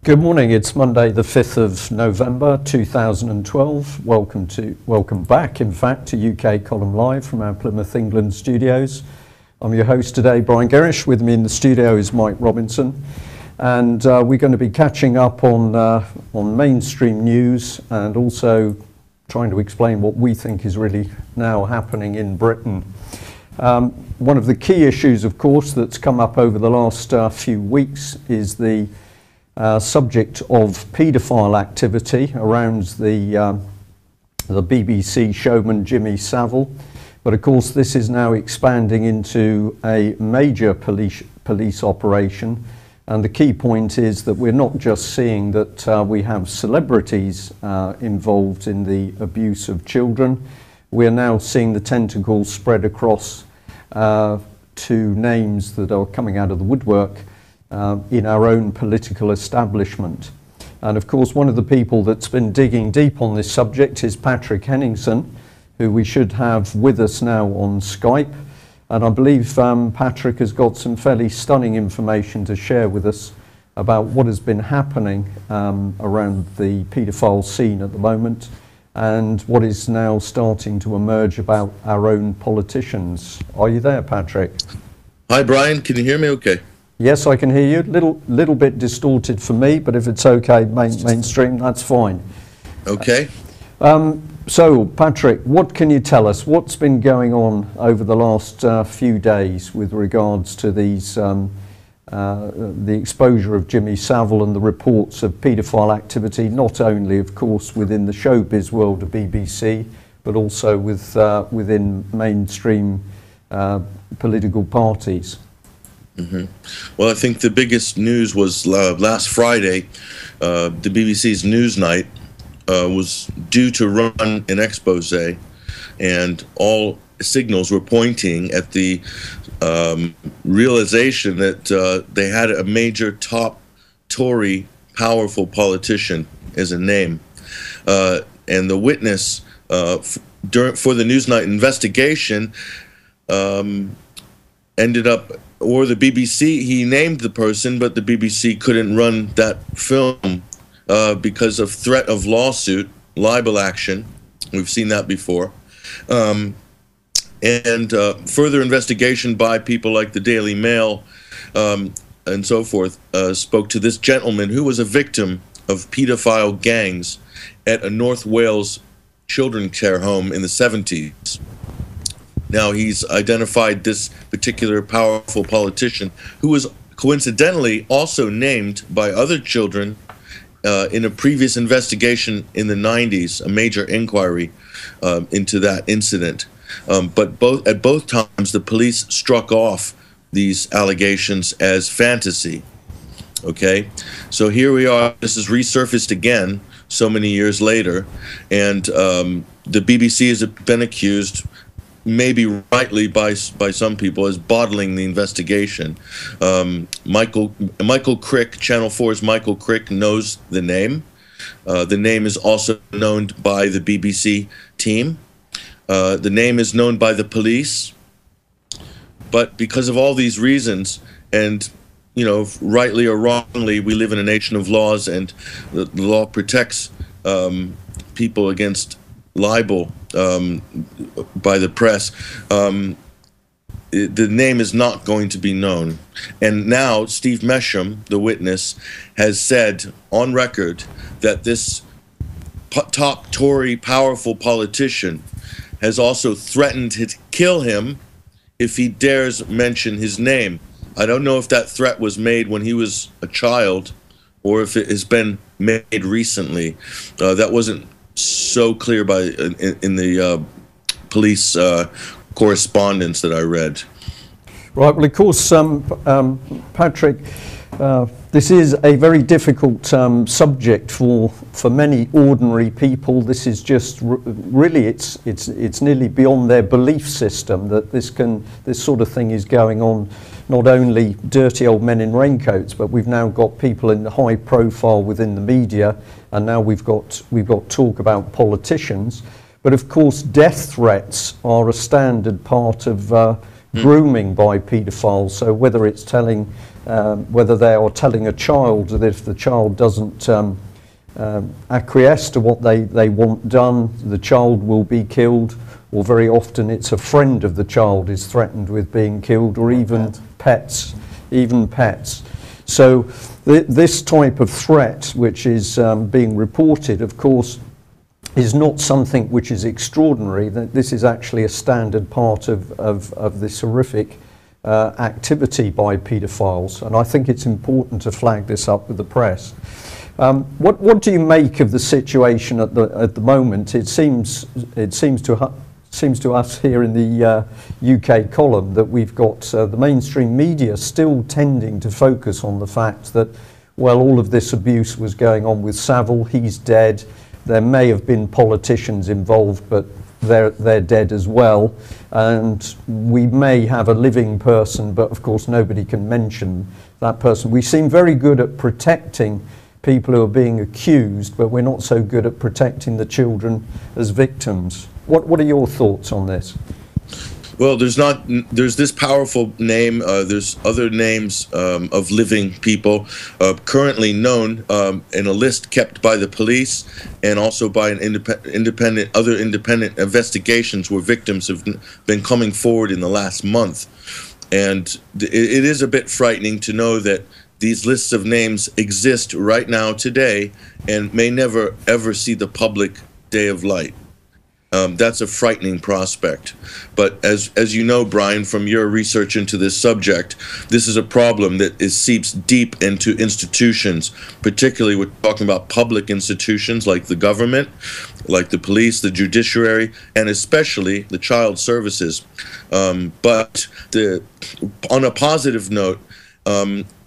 Good morning. It's Monday, the 5th of November 2012. Welcome back, in fact, to UK Column Live from our Plymouth, England studios. I'm your host today, Brian Gerrish. With me in the studio is Mike Robinson, and we're going to be catching up on mainstream news and also trying to explain what we think is really now happening in Britain. One of the key issues, of course, that's come up over the last few weeks is the subject of paedophile activity around the BBC showman Jimmy Savile. But of course this is now expanding into a major police operation, and the key point is that we're not just seeing that we have celebrities involved in the abuse of children. We're now seeing the tentacles spread across to names that are coming out of the woodwork in our own political establishment. And of course one of the people that's been digging deep on this subject is Patrick Henningsen, who we should have with us now on Skype. And I believe Patrick has got some fairly stunning information to share with us about what has been happening around the paedophile scene at the moment and what is now starting to emerge about our own politicians. Are you there, Patrick? Hi Brian, can you hear me okay? Yes, I can hear you. Little bit distorted for me, but if it's okay, mainstream, that's fine. Okay. So, Patrick, what can you tell us? What's been going on over the last few days with regards to these, the exposure of Jimmy Savile and the reports of paedophile activity, not only, of course, within the showbiz world of BBC, but also within mainstream political parties? Mm-hmm. Well, I think the biggest news was last Friday. The BBC's Newsnight was due to run an expose, and all signals were pointing at the realization that they had a major top Tory powerful politician as a name. And the witness for the Newsnight investigation ended up, or the BBC, he named the person, but the BBC couldn't run that film because of threat of lawsuit, libel action. We've seen that before. And further investigation by people like the Daily Mail and so forth spoke to this gentleman who was a victim of paedophile gangs at a North Wales children's care home in the 70s. Now he's identified this particular powerful politician who was coincidentally also named by other children in a previous investigation in the 90s, a major inquiry into that incident. But at both times the police struck off these allegations as fantasy. Okay, so here we are, this is resurfaced again so many years later, and the BBC has been accused, maybe rightly by some people, as bottling the investigation. Michael Crick, Channel 4's Michael Crick, knows the name. The name is also known by the BBC team. The name is known by the police. But because of all these reasons, and you know, rightly or wrongly, we live in a nation of laws, and the law protects people against libel by the press. The name is not going to be known. And now Steve Mesham, the witness, has said on record that this top Tory powerful politician has also threatened to kill him if he dares mention his name. I don't know if that threat was made when he was a child or if it has been made recently. That wasn't so clear in the police correspondence that I read. Right, well of course, Patrick, this is a very difficult subject for many ordinary people. This is just really, it's nearly beyond their belief system that this sort of thing is going on. Not only dirty old men in raincoats, but we've now got people in high profile within the media, and now we've got talk about politicians. But of course, death threats are a standard part of grooming by paedophiles. So whether it's telling, whether they are telling a child that if the child doesn't acquiesce to what they want done, the child will be killed, or very often it's a friend of the child is threatened with being killed, or even pets, So this type of threat, which is being reported, of course, is not something which is extraordinary. That this is actually a standard part of this horrific activity by paedophiles, and I think it's important to flag this up with the press. What do you make of the situation at the moment? It seems to us here in the UK column that we've got the mainstream media still tending to focus on the fact that, well, all of this abuse was going on with Savile, he's dead. There may have been politicians involved, but they're dead as well. And we may have a living person, but of course nobody can mention that person. We seem very good at protecting people who are being accused, but we're not so good at protecting the children as victims. What are your thoughts on this? Well, there's this powerful name. There's other names of living people currently known in a list kept by the police and also by an other independent investigations where victims have been coming forward in the last month. And it is a bit frightening to know that these lists of names exist right now today and may never ever see the public day of light. That's a frightening prospect. But as you know, Brian, from your research into this subject, this is a problem that seeps deep into institutions. Particularly, we're talking about public institutions like the government, like the police, the judiciary, and especially the child services. But on a positive note,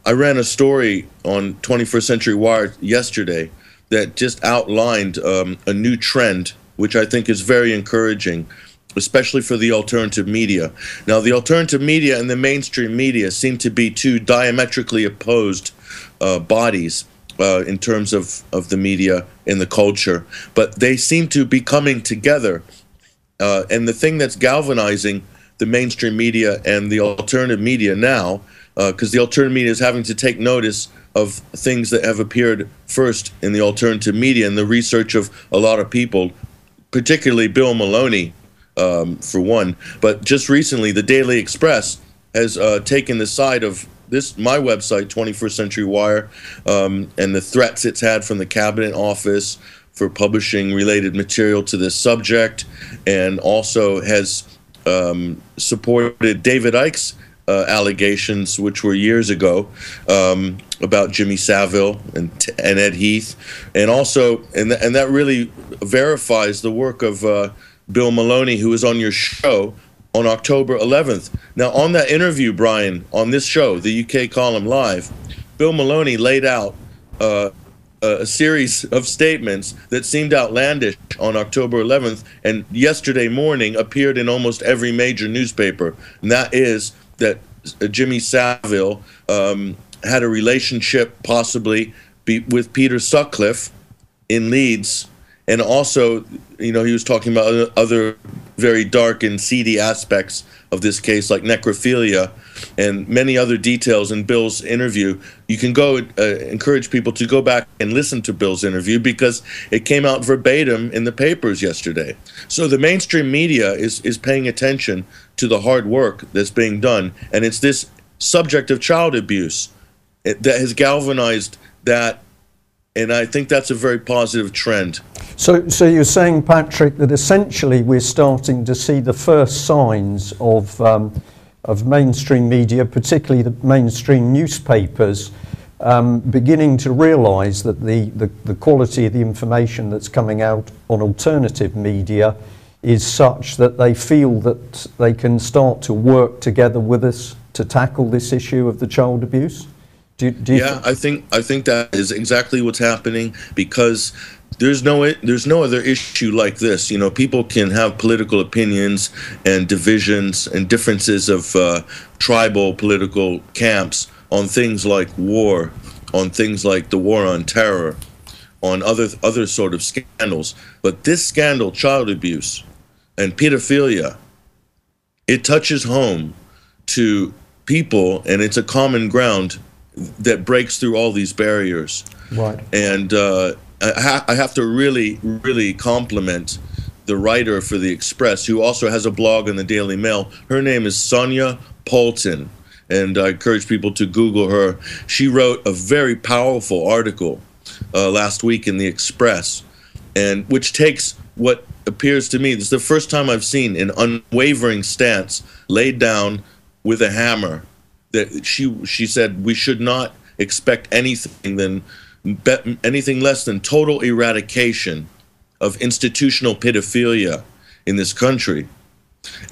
I ran a story on 21st Century Wire yesterday that just outlined a new trend, which I think is very encouraging, especially for the alternative media. Now, the alternative media and the mainstream media seem to be two diametrically opposed bodies in terms of the media and the culture, but they seem to be coming together. And the thing that's galvanizing the mainstream media and the alternative media now, because the alternative media is having to take notice of things that have appeared first in the alternative media and the research of a lot of people, particularly Bill Maloney, for one. But just recently, the Daily Express has taken the side of my website, 21st Century Wire, and the threats it's had from the Cabinet Office for publishing related material to this subject, and also has supported David Icke's allegations, which were years ago, about Jimmy Savile and Ed Heath, and also, and that really verifies the work of Bill Maloney, who was on your show on October 11th. Now, on that interview, Brian, on this show, the UK Column Live, Bill Maloney laid out a series of statements that seemed outlandish on October 11th, and yesterday morning appeared in almost every major newspaper, and that is that Jimmy Savile had a relationship possibly with Peter Sutcliffe in Leeds, and also, you know, he was talking about other very dark and seedy aspects of this case, like necrophilia and many other details in Bill's interview. You can go encourage people to go back and listen to Bill's interview because it came out verbatim in the papers yesterday. So the mainstream media is paying attention to the hard work that's being done, and it's this subject of child abuse that has galvanized that, and I think that's a very positive trend. So you're saying, Patrick, that essentially we're starting to see the first signs of mainstream media, particularly the mainstream newspapers, beginning to realise that the quality of the information that's coming out on alternative media is such that they feel that they can start to work together with us to tackle this issue of the child abuse? Yeah, I think that is exactly what's happening, because there's no other issue like this. You know, people can have political opinions and divisions and differences of tribal political camps on things like war, on things like the war on terror, on other sort of scandals. But this scandal, child abuse and pedophilia, it touches home to people, and it's a common ground that breaks through all these barriers. Right. And I have to really, really compliment the writer for the Express, who also has a blog in the Daily Mail. Her name is Sonia Poulton, and I encourage people to Google her. She wrote a very powerful article last week in the Express, and which takes what appears to me, this is the first time I've seen an unwavering stance laid down with a hammer. That she said we should not expect anything less than total eradication of institutional pedophilia in this country,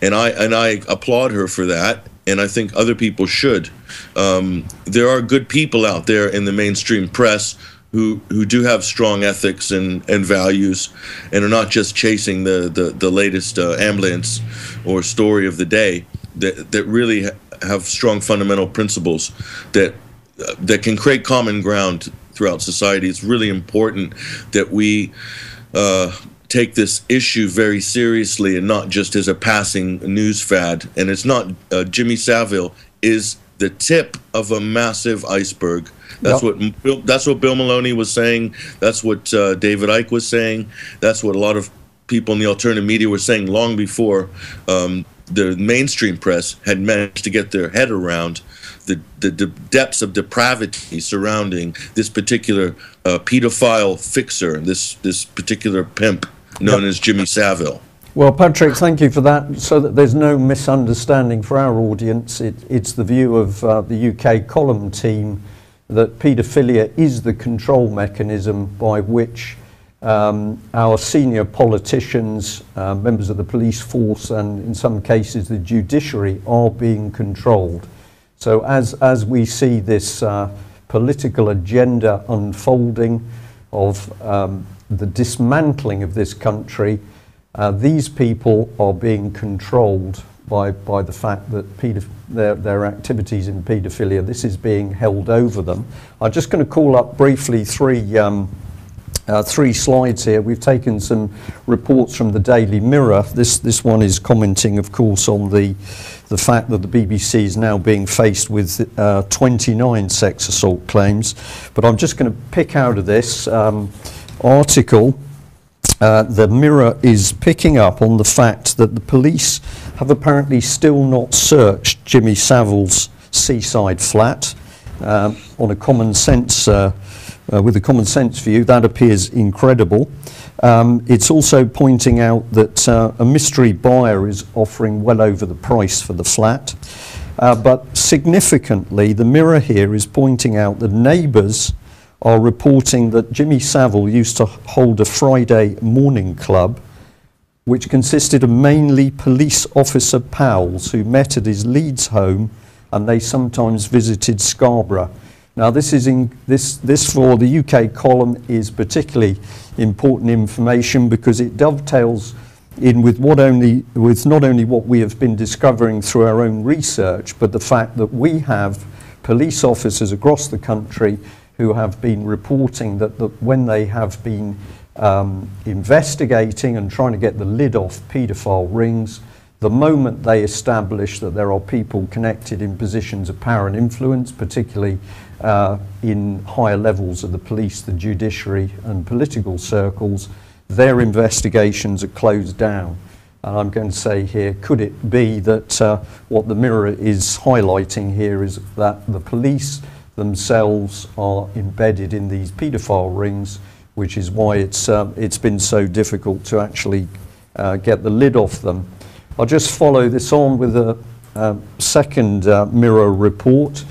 and I applaud her for that, and I think other people should. There are good people out there in the mainstream press who do have strong ethics and values, and are not just chasing the latest ambulance or story of the day. That really have strong fundamental principles that can create common ground throughout society. It's really important that we take this issue very seriously and not just as a passing news fad. And it's not, Jimmy Savile is the tip of a massive iceberg. That's what Bill Maloney was saying. That's what David Icke was saying. That's what a lot of people in the alternative media were saying long before the mainstream press had managed to get their head around the depths of depravity surrounding this particular pedophile fixer, this particular pimp known as Jimmy Savile. Well, Patrick, thank you for that. So that there's no misunderstanding for our audience, it's the view of the UK column team that paedophilia is the control mechanism by which our senior politicians, members of the police force, and in some cases the judiciary are being controlled. So as we see this political agenda unfolding of the dismantling of this country, these people are being controlled by the fact that their activities in paedophilia, this is being held over them. I'm just going to call up briefly three slides here. We've taken some reports from the Daily Mirror. This one is commenting, of course, on the fact that the BBC is now being faced with 29 sex assault claims. But I'm just going to pick out of this article. The Mirror is picking up on the fact that the police have apparently still not searched Jimmy Savile's seaside flat on a common sense. With a common sense view, that appears incredible. It's also pointing out that a mystery buyer is offering well over the price for the flat. But significantly, the Mirror here is pointing out that neighbours are reporting that Jimmy Savile used to hold a Friday morning club, which consisted of mainly police officer pals who met at his Leeds home, and they sometimes visited Scarborough. Now, this for the UK column is particularly important information because it dovetails in with not only what we have been discovering through our own research, but the fact that we have police officers across the country who have been reporting that when they have been investigating and trying to get the lid off paedophile rings, the moment they establish that there are people connected in positions of power and influence, particularly in higher levels of the police, the judiciary and political circles, their investigations are closed down. And I'm going to say here, could it be that what the Mirror is highlighting here is that the police themselves are embedded in these paedophile rings, which is why it's been so difficult to actually get the lid off them. I'll just follow this on with a second Mirror report,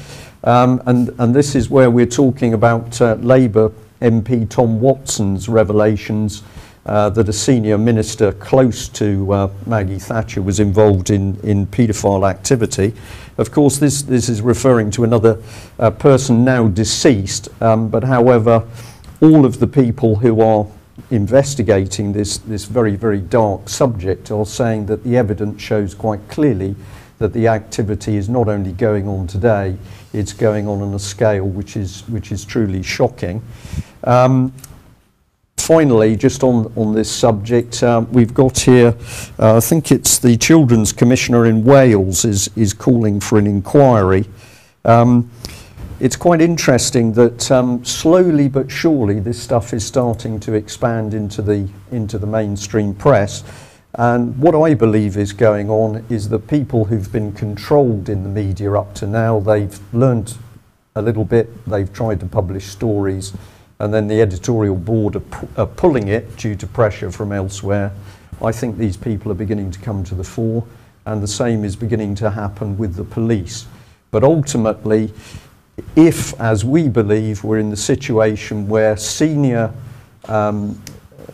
and this is where we're talking about Labour MP Tom Watson's revelations that a senior minister close to Maggie Thatcher was involved in paedophile activity. Of course, this is referring to another person now deceased, but however, all of the people who are investigating this very, very dark subject are saying that the evidence shows quite clearly that the activity is not only going on today, it's going on a scale which is truly shocking. finally, just on this subject, we've got here, I think it's the Children's Commissioner in Wales is calling for an inquiry. It's quite interesting that slowly but surely this stuff is starting to expand into the mainstream press. And what I believe is going on is that people who've been controlled in the media up to now, they've learned a little bit, they've tried to publish stories, and then the editorial board are pulling it due to pressure from elsewhere. I think these people are beginning to come to the fore, and the same is beginning to happen with the police. But ultimately, if, as we believe, we're in the situation where senior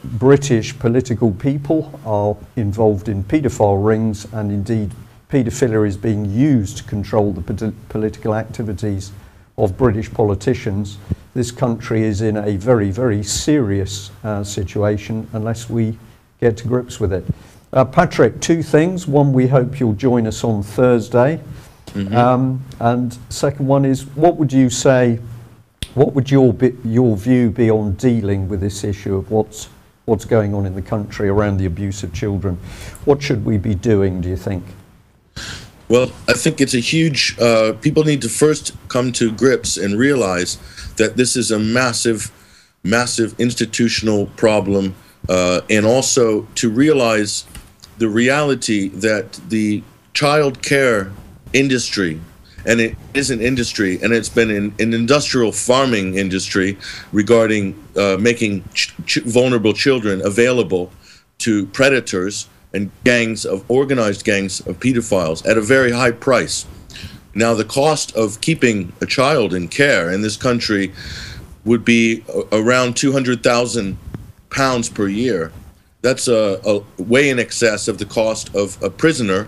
British political people are involved in paedophile rings, and indeed paedophilia is being used to control the political activities of British politicians, this country is in a very, very serious situation unless we get to grips with it. Patrick, two things. One, we hope you'll join us on Thursday. And second one is, what would you say, what would your view be on dealing with this issue of what's going on in the country around the abuse of children? What should we be doing, do you think? Well, I think it's a huge, people need to first come to grips and realize that this is a massive, massive institutional problem, and also to realize the reality that the child care industry, and it is an industry, and it's been an industrial farming industry regarding making vulnerable children available to predators and organized gangs of pedophiles at a very high price. Now, the cost of keeping a child in care in this country would be around £200,000 per year. That's a way in excess of the cost of a prisoner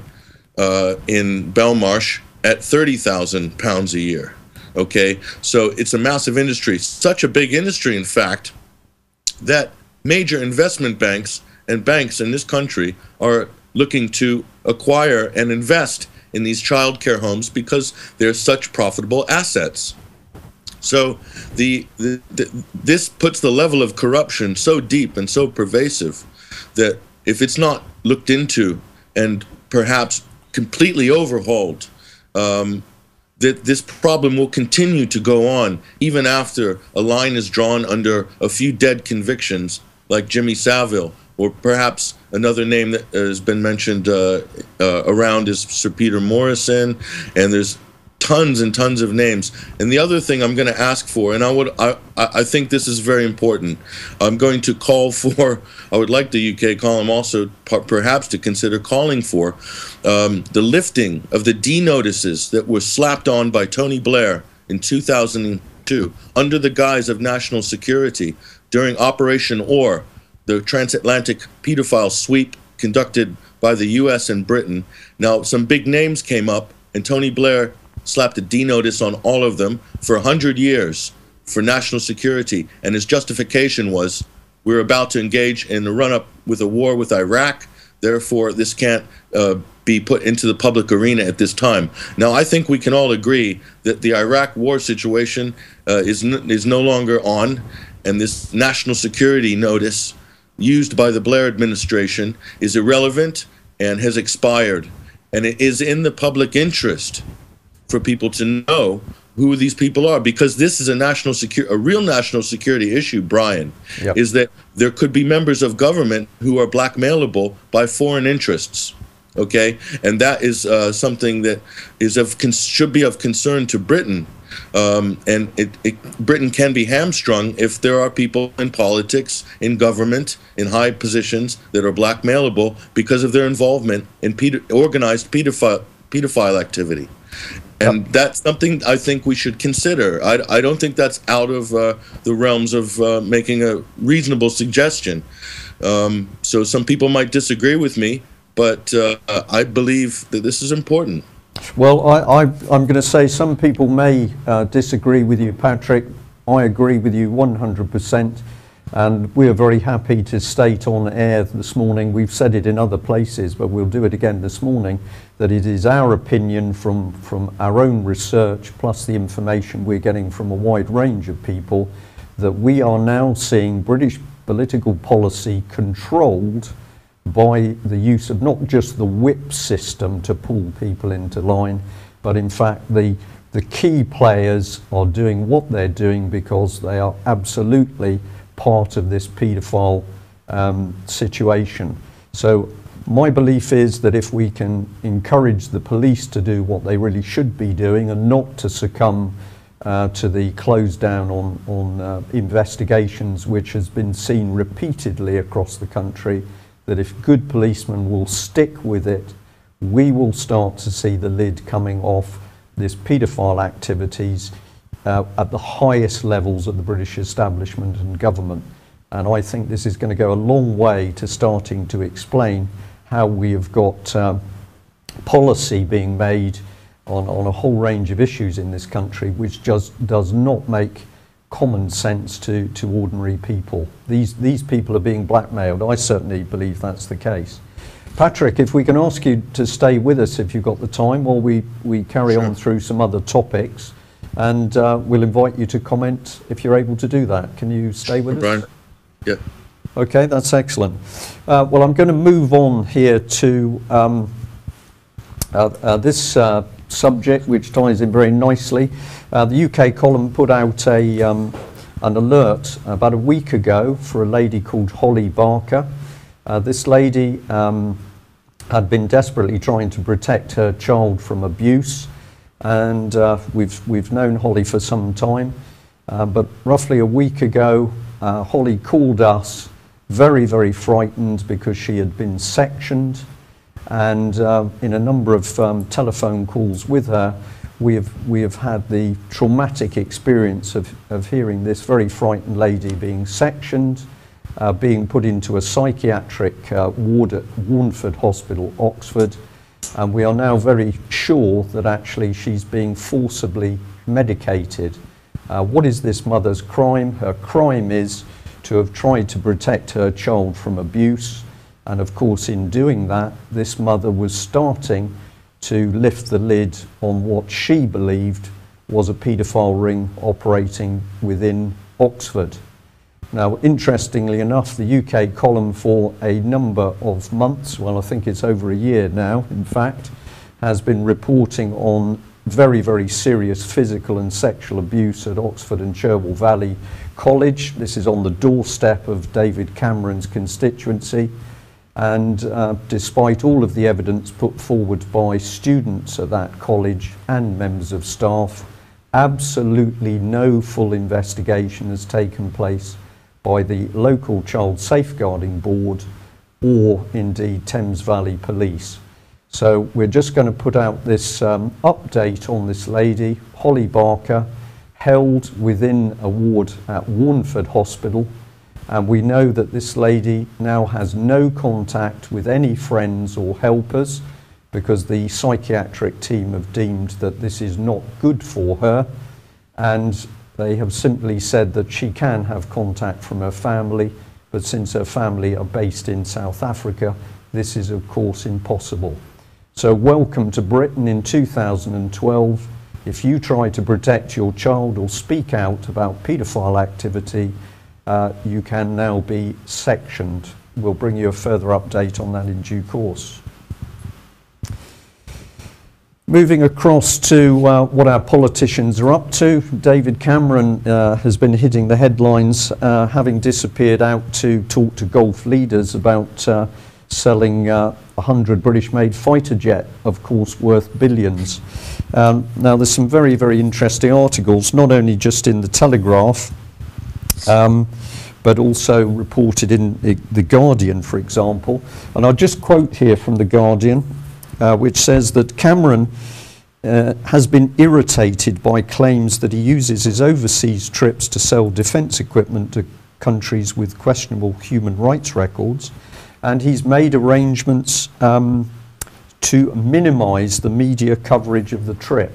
in Belmarsh at £30,000 a year. Okay, so it's a massive industry, such a big industry, in fact, that major investment banks and banks in this country are looking to acquire and invest in these child care homes because they're such profitable assets. So this puts the level of corruption so deep and so pervasive that if it's not looked into and perhaps completely overhauled, that this problem will continue to go on even after a line is drawn under a few dead convictions like Jimmy Savile, or perhaps another name that has been mentioned around is Sir Peter Morrison, and there's tons and tons of names. And the other thing I'm going to ask for, and I think this is very important, I'm going to call for, I would like the UK column also perhaps to consider calling for the lifting of the D notices that were slapped on by Tony Blair in 2002 under the guise of national security during Operation Orr, the transatlantic pedophile sweep conducted by the US and Britain. Now, some big names came up, and Tony Blair slapped a D notice on all of them for 100 years for national security. And his justification was, we're about to engage in a run-up with a war with Iraq, therefore this can't be put into the public arena at this time. Now, I think we can all agree that the Iraq war situation is no longer on, and this national security notice used by the Blair administration is irrelevant and has expired. And it is in the public interest for people to know who these people are, because this is a real national security issue, Brian. Yep. Is that there could be members of government who are blackmailable by foreign interests. Okay, and that is something that is should be of concern to Britain. And Britain can be hamstrung if there are people in politics, in government, in high positions that are blackmailable because of their involvement in organized pedophile activity. And that's something I think we should consider. I don't think that's out of the realms of making a reasonable suggestion. So some people might disagree with me, but I believe that this is important. Well, I'm going to say some people may disagree with you, Patrick. I agree with you 100%. And we are very happy to state on air this morning, we've said it in other places, but we'll do it again this morning, that it is our opinion from our own research, plus the information we're getting from a wide range of people, that we are now seeing British political policy controlled by the use of not just the whip system to pull people into line, but in fact the key players are doing what they're doing because they are absolutely part of this paedophile situation. So my belief is that if we can encourage the police to do what they really should be doing and not to succumb to the close down on investigations, which has been seen repeatedly across the country, that if good policemen will stick with it, we will start to see the lid coming off this paedophile activities at the highest levels of the British establishment and government. And I think this is going to go a long way to starting to explain how we have got policy being made on a whole range of issues in this country which just does not make common sense to ordinary people. These people are being blackmailed. I certainly believe that's the case. Patrick, if we can ask you to stay with us if you've got the time while we carry on through some other topics, and we'll invite you to comment if you're able to do that. Can you stay with us? Brian? Yeah. Okay, that's excellent. Well, I'm going to move on here to this subject, which ties in very nicely. The UK column put out an alert about a week ago for a lady called Holly Barker. This lady had been desperately trying to protect her child from abuse, and we've known Holly for some time, but roughly a week ago Holly called us very, very frightened because she had been sectioned, and in a number of telephone calls with her we have had the traumatic experience of hearing this very frightened lady being sectioned, being put into a psychiatric ward at Warnford Hospital, Oxford, and we are now very sure that actually she's being forcibly medicated. What is this mother's crime? Her crime is to have tried to protect her child from abuse, and of course in doing that this mother was starting to lift the lid on what she believed was a paedophile ring operating within Oxford. Now, interestingly enough, the UK column for a number of months, well, I think it's over a year now, in fact, has been reporting on very, very serious physical and sexual abuse at Oxford and Cherwell Valley College. This is on the doorstep of David Cameron's constituency, and despite all of the evidence put forward by students at that college and members of staff, absolutely no full investigation has taken place by the local Child Safeguarding Board or indeed Thames Valley Police. So we're just going to put out this update on this lady, Holly Barker, held within a ward at Warnford Hospital, and we know that this lady now has no contact with any friends or helpers because the psychiatric team have deemed that this is not good for her, and they have simply said that she can have contact from her family, but since her family are based in South Africa, this is of course impossible. So welcome to Britain in 2012. If you try to protect your child or speak out about paedophile activity, you can now be sectioned. We'll bring you a further update on that in due course. Moving across to what our politicians are up to, David Cameron has been hitting the headlines, having disappeared out to talk to Gulf leaders about selling 100 British-made fighter jet, of course worth billions. Now there's some very, very interesting articles, not only just in the Telegraph, but also reported in The Guardian, for example. And I'll just quote here from The Guardian, which says that Cameron has been irritated by claims that he uses his overseas trips to sell defence equipment to countries with questionable human rights records, and he's made arrangements to minimise the media coverage of the trip.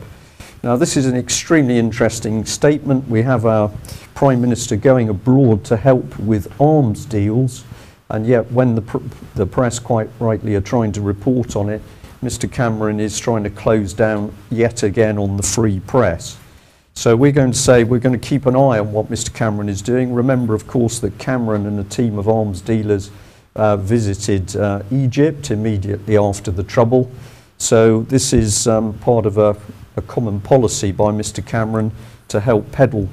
Now, this is an extremely interesting statement. We have our Prime Minister going abroad to help with arms deals, and yet when the press quite rightly are trying to report on it, Mr. Cameron is trying to close down yet again on the free press. So we're going to say we're going to keep an eye on what Mr. Cameron is doing. Remember, of course, that Cameron and a team of arms dealers visited Egypt immediately after the Trouble. So this is part of a common policy by Mr. Cameron to help peddle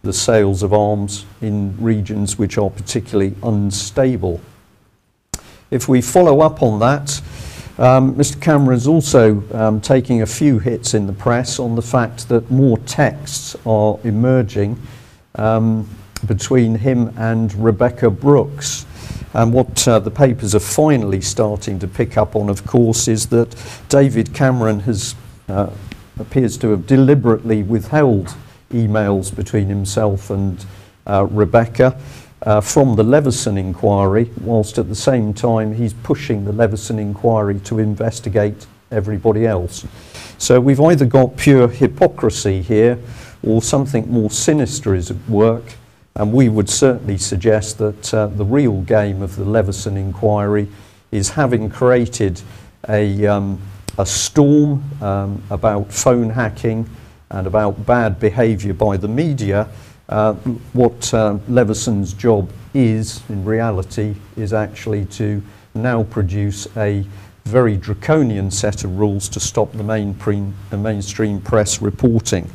the sales of arms in regions which are particularly unstable. If we follow up on that, Mr. Cameron is also taking a few hits in the press on the fact that more texts are emerging between him and Rebecca Brooks. And what the papers are finally starting to pick up on, of course, is that David Cameron appears to have deliberately withheld emails between himself and Rebecca from the Leveson inquiry, whilst at the same time he's pushing the Leveson inquiry to investigate everybody else. So we've either got pure hypocrisy here or something more sinister is at work, and we would certainly suggest that the real game of the Leveson inquiry is, having created a storm about phone hacking and about bad behaviour by the media, what Leveson's job is, in reality, is actually to now produce a very draconian set of rules to stop the mainstream press reporting.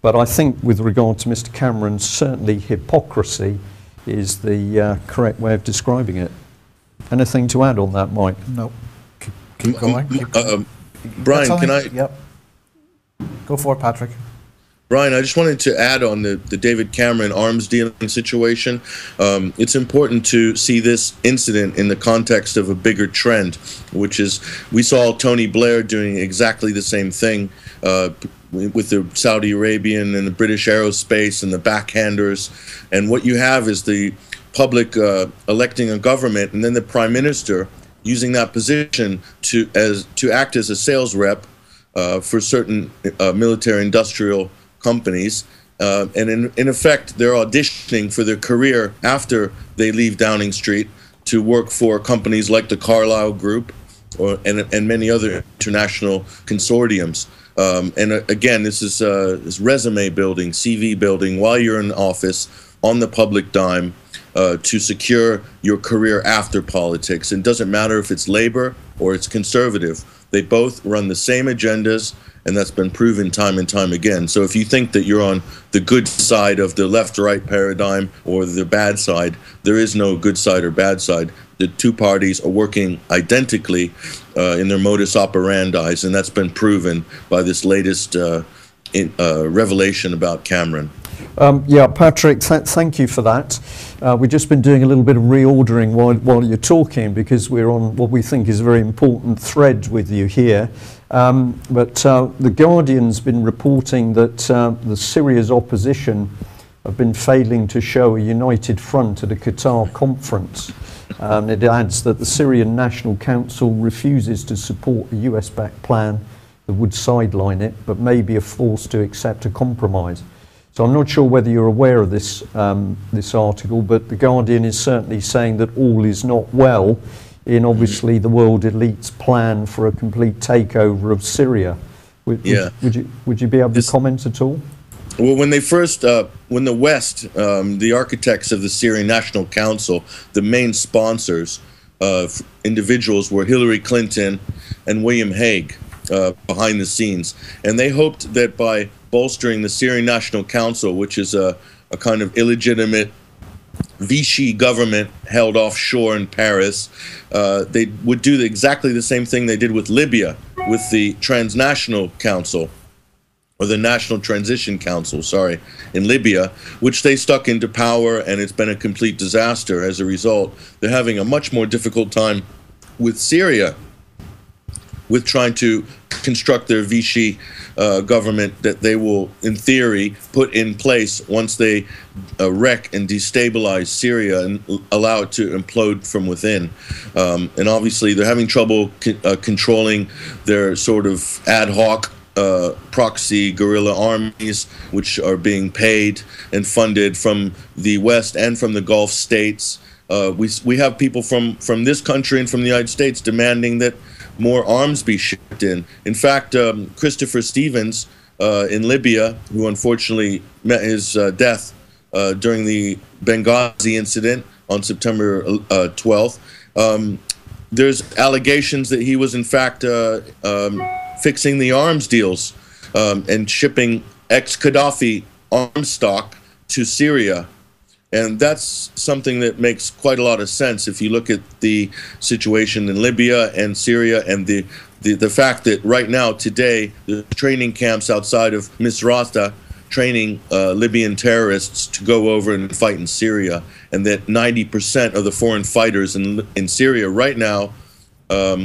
But I think with regard to Mr. Cameron, certainly hypocrisy is the correct way of describing it. Anything to add on that, Mike? No. Keep going. Brian, can I? Yep. Go for it, Patrick. Brian, I just wanted to add on the David Cameron arms dealing situation. It's important to see this incident in the context of a bigger trend, which is we saw Tony Blair doing exactly the same thing with the Saudi Arabian and the British aerospace and the backhanders. And what you have is the public electing a government, and then the prime minister using that position to act as a sales rep for certain military industrial companies, and in effect they're auditioning for their career after they leave Downing Street to work for companies like the Carlyle Group and many other international consortiums. And again, this is resume building, CV building while you're in office on the public dime to secure your career after politics. And it doesn't matter if it's Labour or it's Conservative. They both run the same agendas, and that's been proven time and time again. So if you think that you're on the good side of the left-right paradigm or the bad side, there is no good side or bad side. The two parties are working identically in their modus operandi, and that's been proven by this latest revelation about Cameron. Yeah, Patrick, thank you for that. We've just been doing a little bit of reordering while you're talking, because we're on what we think is a very important thread with you here. But the Guardian's been reporting that the Syria's opposition have been failing to show a united front at a Qatar conference. It adds that the Syrian National Council refuses to support a US-backed plan that would sideline it, but may be forced to accept a compromise. So I'm not sure whether you're aware of this, this article, but the Guardian is certainly saying that all is not well in, obviously, the world elite's plan for a complete takeover of Syria. Would you be able to comment at all? Well, when they first, when the West, the architects of the Syrian National Council, the main sponsors, individuals were Hillary Clinton and William Hague behind the scenes. And they hoped that by bolstering the Syrian National Council, which is a kind of illegitimate Vichy government held offshore in Paris, they would do exactly the same thing they did with Libya, with the Transnational Council, or the National Transition Council, sorry, in Libya, which they stuck into power, and it's been a complete disaster as a result. They're having a much more difficult time with Syria, with trying to construct their Vichy government that they will, in theory, put in place once they wreck and destabilize Syria and allow it to implode from within. And obviously, they're having trouble controlling their sort of ad hoc proxy guerrilla armies, which are being paid and funded from the West and from the Gulf states. We have people from this country and from the United States demanding that more arms be shipped in. In fact, Christopher Stevens, in Libya, who unfortunately met his death during the Benghazi incident on September 12th. There's allegations that he was in fact fixing the arms deals and shipping ex-Gaddafi arms stock to Syria. And that's something that makes quite a lot of sense if you look at the situation in Libya and Syria, and the fact that right now, today, the training camps outside of Misrata training Libyan terrorists to go over and fight in Syria, and that 90% of the foreign fighters in Syria right now are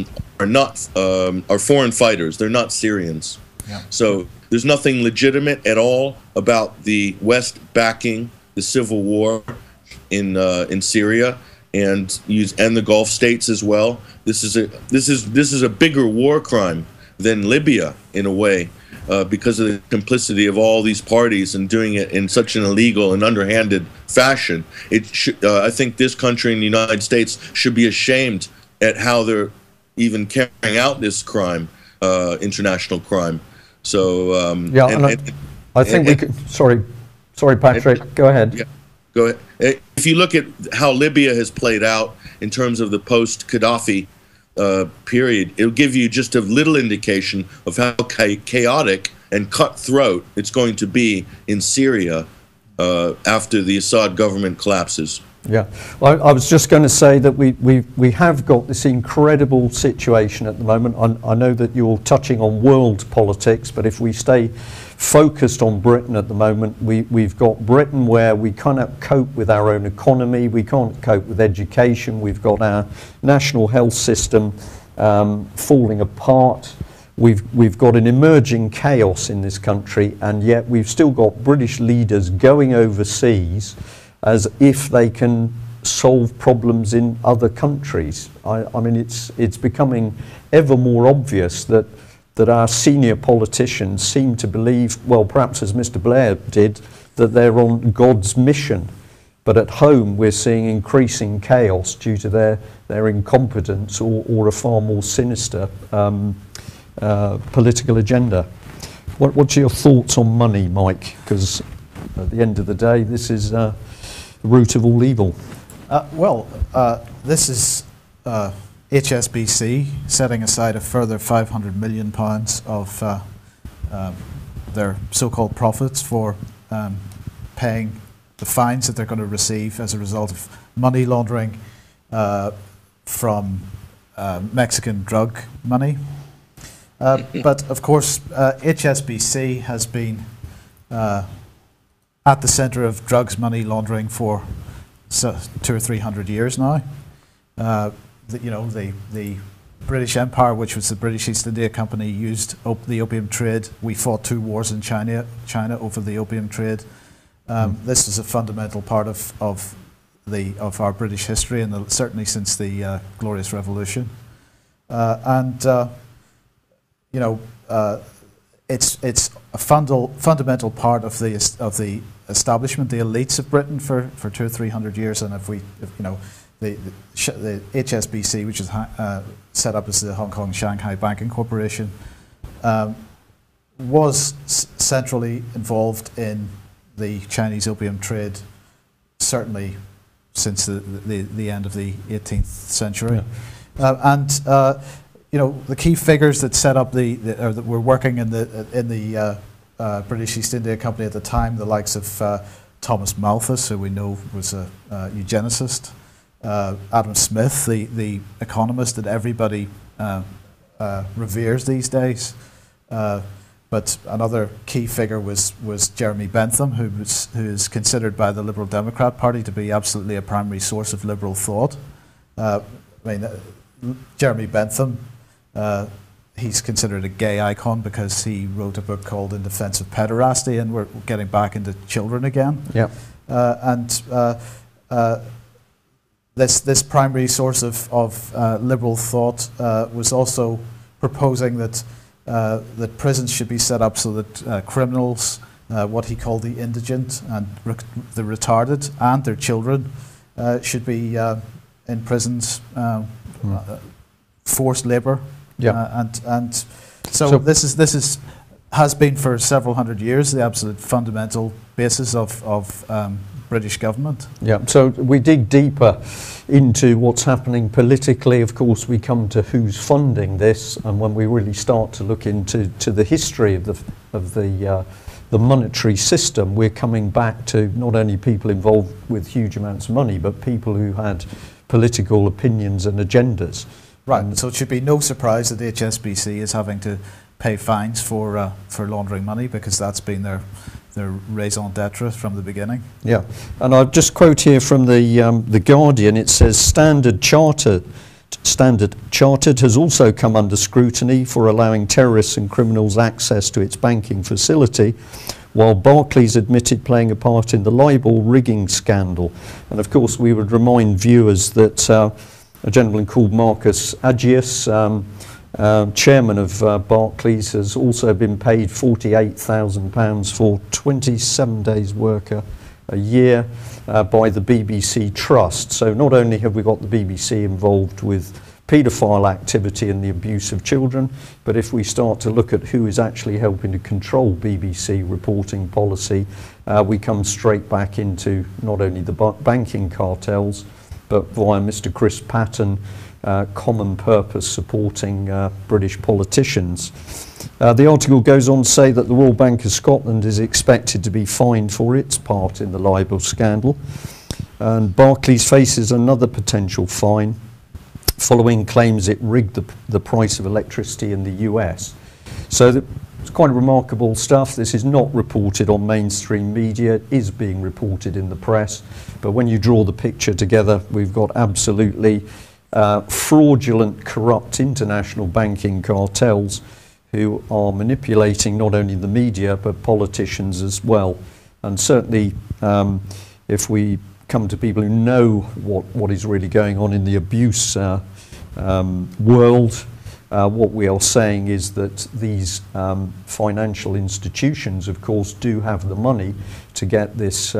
foreign fighters. They're not Syrians. Yeah. So there's nothing legitimate at all about the West backing the civil war in Syria and the Gulf states as well. This is a bigger war crime than Libya in a way, because of the complicity of all these parties and doing it in such an illegal and underhanded fashion. I think this country in the United States should be ashamed at how they're even carrying out this crime, international crime. So yeah, I think we could. Sorry, Patrick. Go ahead. Yeah, go ahead. If you look at how Libya has played out in terms of the post-Gaddafi period, it'll give you just a little indication of how chaotic and cutthroat it's going to be in Syria after the Assad government collapses. Yeah, I was just going to say that we have got this incredible situation at the moment. I know that you're touching on world politics, but if we stay focused on Britain at the moment, we've got Britain where we cannot cope with our own economy, we can't cope with education, we've got our national health system falling apart, we've got an emerging chaos in this country, and yet we've still got British leaders going overseas as if they can solve problems in other countries. I mean, it's becoming ever more obvious that our senior politicians seem to believe, well, perhaps as Mr. Blair did, that they're on God's mission. But at home, we're seeing increasing chaos due to their incompetence or a far more sinister political agenda. What's your thoughts on money, Mike? Because at the end of the day, this is the root of all evil. This is HSBC setting aside a further £500 million of their so-called profits for paying the fines that they're going to receive as a result of money laundering from Mexican drug money. But of course, HSBC has been at the centre of drugs money laundering for 200 or 300 years now. The British Empire, which was the British East India Company, used the opium trade. We fought 2 wars in China over the opium trade. This is a fundamental part of our British history, and certainly since the Glorious Revolution. It's a fundamental part of the establishment, the elites of Britain for 200 or 300 years. And the HSBC, which is set up as the Hong Kong Shanghai Banking Corporation, was centrally involved in the Chinese opium trade, certainly since the end of the 18th century. Yeah. The key figures that set up that were working in the British East India Company at the time, the likes of Thomas Malthus, who we know was a eugenicist, Adam Smith, the economist that everybody reveres these days. But another key figure was Jeremy Bentham, who is considered by the Liberal Democrat Party to be absolutely a primary source of liberal thought. Jeremy Bentham, he's considered a gay icon because he wrote a book called In Defense of Pederasty, and we're getting back into children again. Yeah. This primary source of liberal thought was also proposing that prisons should be set up so that criminals, what he called the indigent and the retarded, and their children should be in prisons, forced labour. Yeah. So this is has been for several hundred years the absolute fundamental basis of British government. Yeah, so we dig deeper into what's happening politically. Of course, we come to who's funding this, and when we really start to look into the history of the monetary system, we're coming back to not only people involved with huge amounts of money, but people who had political opinions and agendas. Right, so it should be no surprise that the HSBC is having to pay fines for laundering money, because that's been their raison d'etre from the beginning. Yeah, and I'll just quote here from the Guardian. It says, Standard Chartered has also come under scrutiny for allowing terrorists and criminals access to its banking facility, while Barclays admitted playing a part in the Libor rigging scandal. And of course, we would remind viewers that a gentleman called Marcus Agius, chairman of Barclays, has also been paid £48,000 for 27 days work a year by the BBC Trust. So not only have we got the BBC involved with paedophile activity and the abuse of children, but if we start to look at who is actually helping to control BBC reporting policy, we come straight back into not only the banking cartels, but via Mr. Chris Patten, common purpose supporting British politicians. The article goes on to say that the Royal Bank of Scotland is expected to be fined for its part in the Libor scandal, and Barclays faces another potential fine following claims it rigged the price of electricity in the US. So it's quite remarkable stuff. This is not reported on mainstream media. It is being reported in the press, but when you draw the picture together, we've got absolutely fraudulent, corrupt international banking cartels who are manipulating not only the media but politicians as well. And certainly if we come to people who know what is really going on in the abuse world, what we are saying is that these financial institutions, of course, do have the money to get this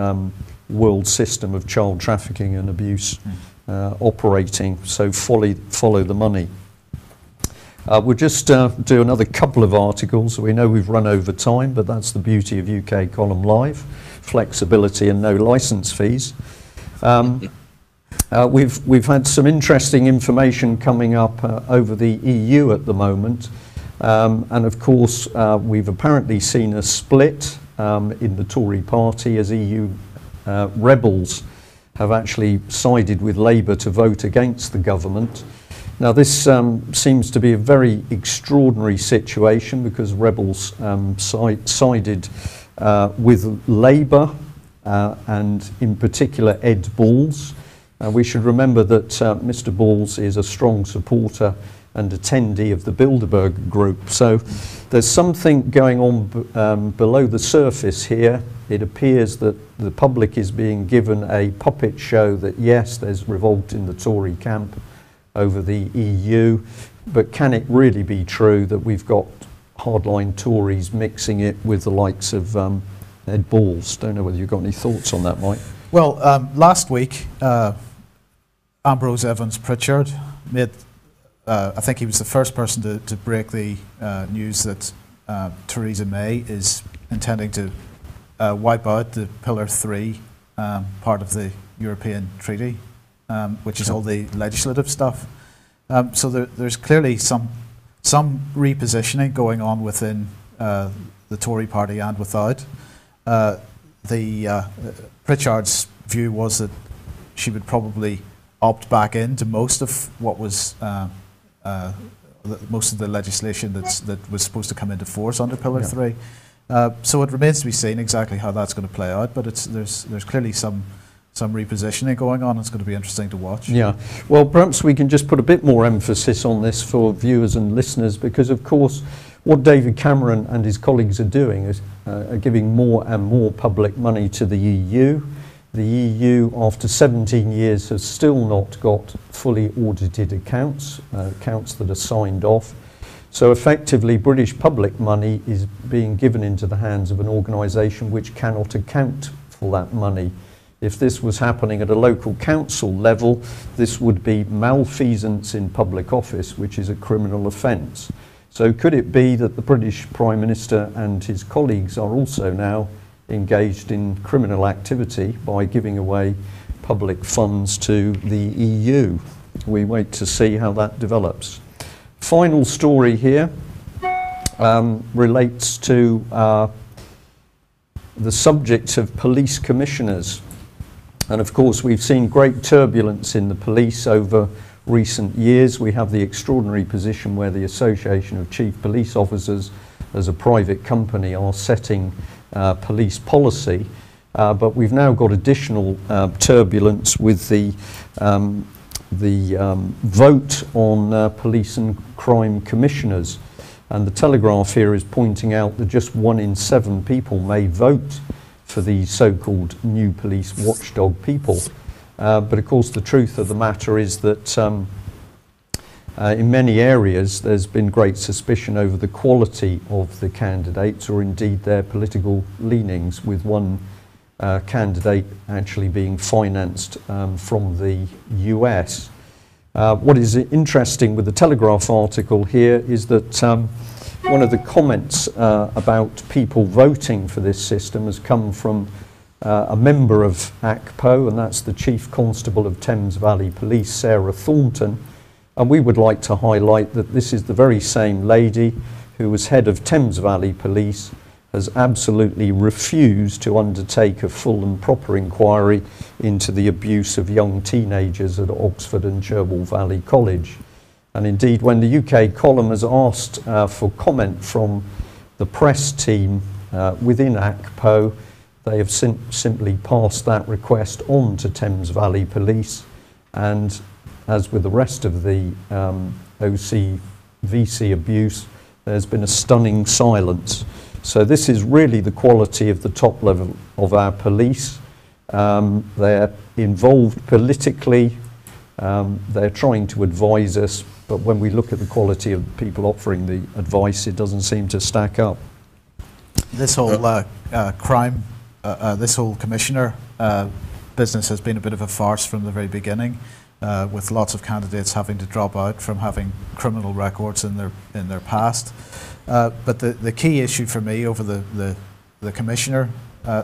world system of child trafficking and abuse operating, so follow the money. We'll just do another couple of articles. We know we've run over time, but that's the beauty of UK Column Live, flexibility and no licence fees. We've had some interesting information coming up over the EU at the moment, and of course we've apparently seen a split in the Tory party as EU rebels have actually sided with Labour to vote against the government. Now this seems to be a very extraordinary situation, because rebels sided with Labour and in particular Ed Balls. We should remember that Mr. Balls is a strong supporter and attendee of the Bilderberg group. So there's something going on below the surface here. It appears that the public is being given a puppet show that yes, there's revolt in the Tory camp over the EU, but can it really be true that we've got hardline Tories mixing it with the likes of Ed Balls? Don't know whether you've got any thoughts on that, Mike. Well, last week, Ambrose Evans Pritchard made, I think he was the first person to break the news that Theresa May is intending to wipe out the Pillar 3 part of the European Treaty, which is all the legislative stuff. So there's clearly some repositioning going on within the Tory party and without. Pritchard's view was that she would probably opt back into most of what was most of the legislation that was supposed to come into force under Pillar 3. So it remains to be seen exactly how that's going to play out, but there's clearly some repositioning going on. It's going to be interesting to watch. Yeah, well, perhaps we can just put a bit more emphasis on this for viewers and listeners, because of course what David Cameron and his colleagues are doing is are giving more and more public money to the EU. The EU, after 17 years, has still not got fully audited accounts, accounts that are signed off. So effectively, British public money is being given into the hands of an organisation which cannot account for that money. If this was happening at a local council level, this would be malfeasance in public office, which is a criminal offence. So could it be that the British Prime Minister and his colleagues are also now engaged in criminal activity by giving away public funds to the EU? We wait to see how that develops. Final story here relates to the subject of police commissioners. And of course, we've seen great turbulence in the police over recent years. We have the extraordinary position where the Association of Chief Police Officers, as a private company, are setting police policy. But we've now got additional turbulence with the vote on police and crime commissioners. And the Telegraph here is pointing out that just 1 in 7 people may vote for these so-called new police watchdog people. But of course the truth of the matter is that in many areas there's been great suspicion over the quality of the candidates, or indeed their political leanings, with one candidate actually being financed from the US. What is interesting with the Telegraph article here is that one of the comments about people voting for this system has come from a member of ACPO, and that's the Chief Constable of Thames Valley Police, Sarah Thornton. And we would like to highlight that this is the very same lady who was head of Thames Valley Police, has absolutely refused to undertake a full and proper inquiry into the abuse of young teenagers at Oxford and Cherwell Valley College. And indeed, when the UK column has asked for comment from the press team within ACPO, they have simply passed that request on to Thames Valley Police. And as with the rest of the OCVC abuse, there's been a stunning silence. So this is really the quality of the top level of our police. They're involved politically, they're trying to advise us, but when we look at the quality of the people offering the advice, it doesn't seem to stack up. This whole this whole commissioner business has been a bit of a farce from the very beginning, with lots of candidates having to drop out from having criminal records in their past. But the key issue for me over the commissioner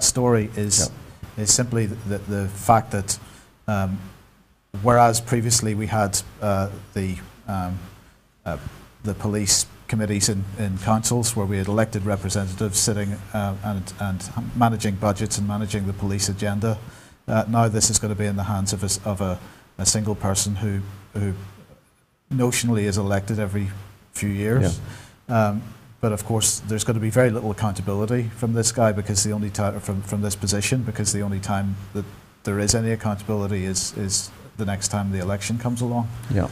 story is simply the fact that whereas previously we had the police committees in councils where we had elected representatives sitting and managing budgets and managing the police agenda, now this is going to be in the hands of a single person who notionally is elected every few years. Yeah. But of course, there's going to be very little accountability from this guy, because the only time from this position, because the only time that there is any accountability is the next time the election comes along. Yeah.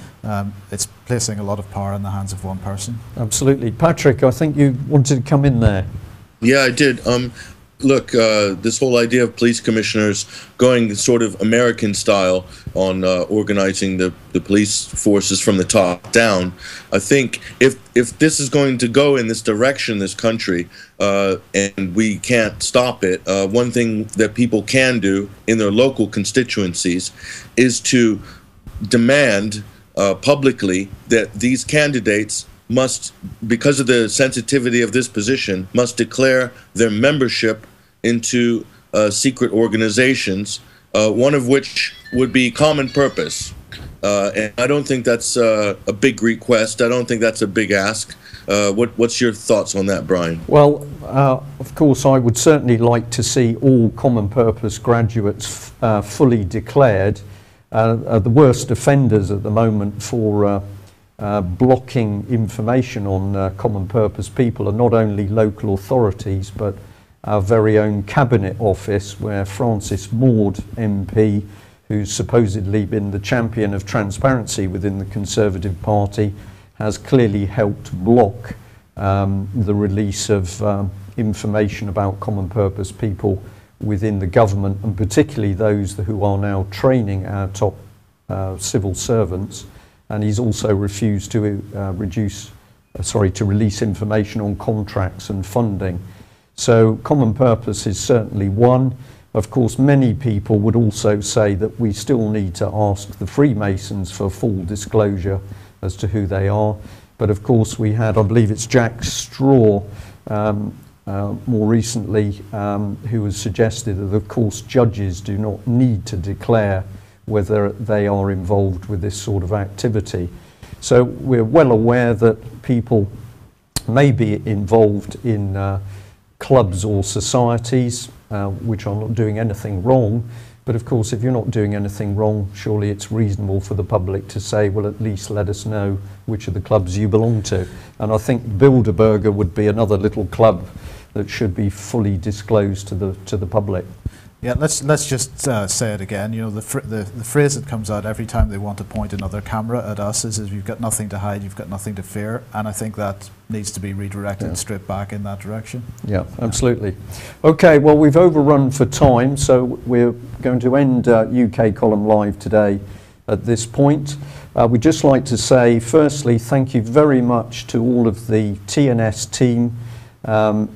It's placing a lot of power in the hands of one person. Absolutely. Patrick, I think you wanted to come in there. Yeah, I did. Look, this whole idea of police commissioners going sort of American style on organizing the police forces from the top down, I think if this is going to go in this direction, this country, and we can't stop it, one thing that people can do in their local constituencies is to demand publicly that these candidates must, because of the sensitivity of this position, must declare their membership into secret organizations, one of which would be common purpose. And I don't think that's a big request. I don't think that's a big ask. What's your thoughts on that, Brian? Well, of course, I would certainly like to see all common purpose graduates fully declared. The worst offenders at the moment for blocking information on common purpose people are not only local authorities, but our very own Cabinet Office, where Francis Maud MP, who's supposedly been the champion of transparency within the Conservative Party, has clearly helped block the release of information about common purpose people within the government, and particularly those who are now training our top civil servants. And he's also refused to release information on contracts and funding. So common purpose is certainly one. Of course, many people would also say that we still need to ask the Freemasons for full disclosure as to who they are. But of course we had, I believe it's Jack Straw, more recently, who has suggested that of course judges do not need to declare whether they are involved with this sort of activity. So we're well aware that people may be involved in clubs or societies which are not doing anything wrong. But of course, if you're not doing anything wrong, surely it's reasonable for the public to say, well, at least let us know which of the clubs you belong to. And I think Bilderberger would be another little club that should be fully disclosed to the public. Yeah, let's just say it again. You know, the phrase that comes out every time they want to point another camera at us is you've got nothing to hide, you've got nothing to fear, and I think that needs to be redirected straight back in that direction. Yeah, absolutely. Okay, well, we've overrun for time, so we're going to end UK Column Live today at this point. We'd just like to say, firstly, thank you very much to all of the TNS team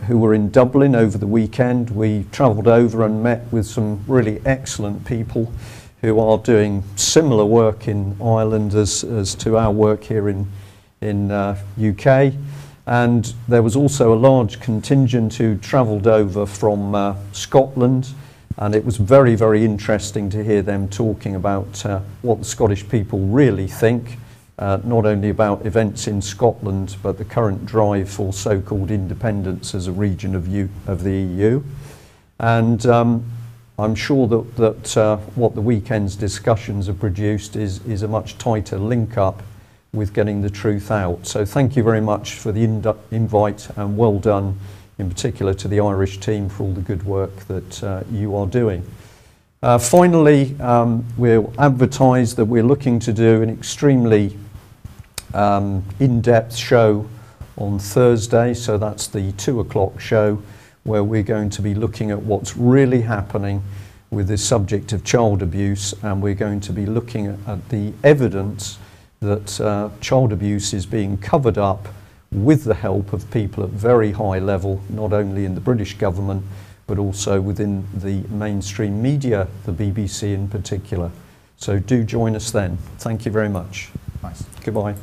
who were in Dublin over the weekend. We travelled over and met with some really excellent people who are doing similar work in Ireland as to our work here in UK. And there was also a large contingent who travelled over from Scotland, and it was very, very interesting to hear them talking about what the Scottish people really think. Not only about events in Scotland, but the current drive for so-called independence as a region of the EU. And I'm sure that what the weekend's discussions have produced is a much tighter link-up with getting the truth out. So thank you very much for the invite, and well done in particular to the Irish team for all the good work that you are doing. Finally, we'll advertise that we're looking to do an extremely in-depth show on Thursday, so that's the 2 o'clock show, where we're going to be looking at what's really happening with this subject of child abuse, and we're going to be looking at the evidence that child abuse is being covered up with the help of people at very high level, not only in the British government, but also within the mainstream media, the BBC in particular. So do join us then. Thank you very much. Nice. Goodbye.